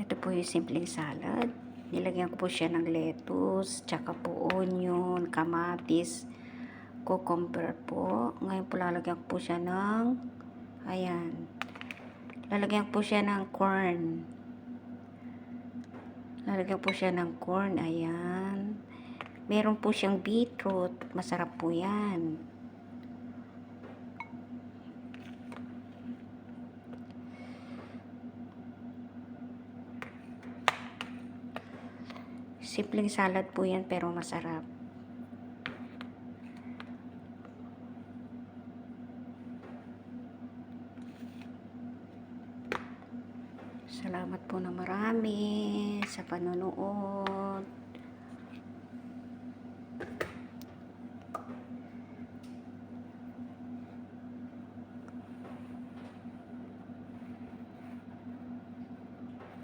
Ito po yung simpleng salad. Nilagyan ko po siya ng lettuce, tsaka po onion, kamatis, cucumber po. Ngayon po lalagyan ko po siya ng, ayan, lalagyan ko po siya ng corn. Lalagyan po siya ng corn, ayan. Meron po siyang beetroot, masarap po yan. Simpleng salad po yan pero masarap. Salamat po na marami sa panonood.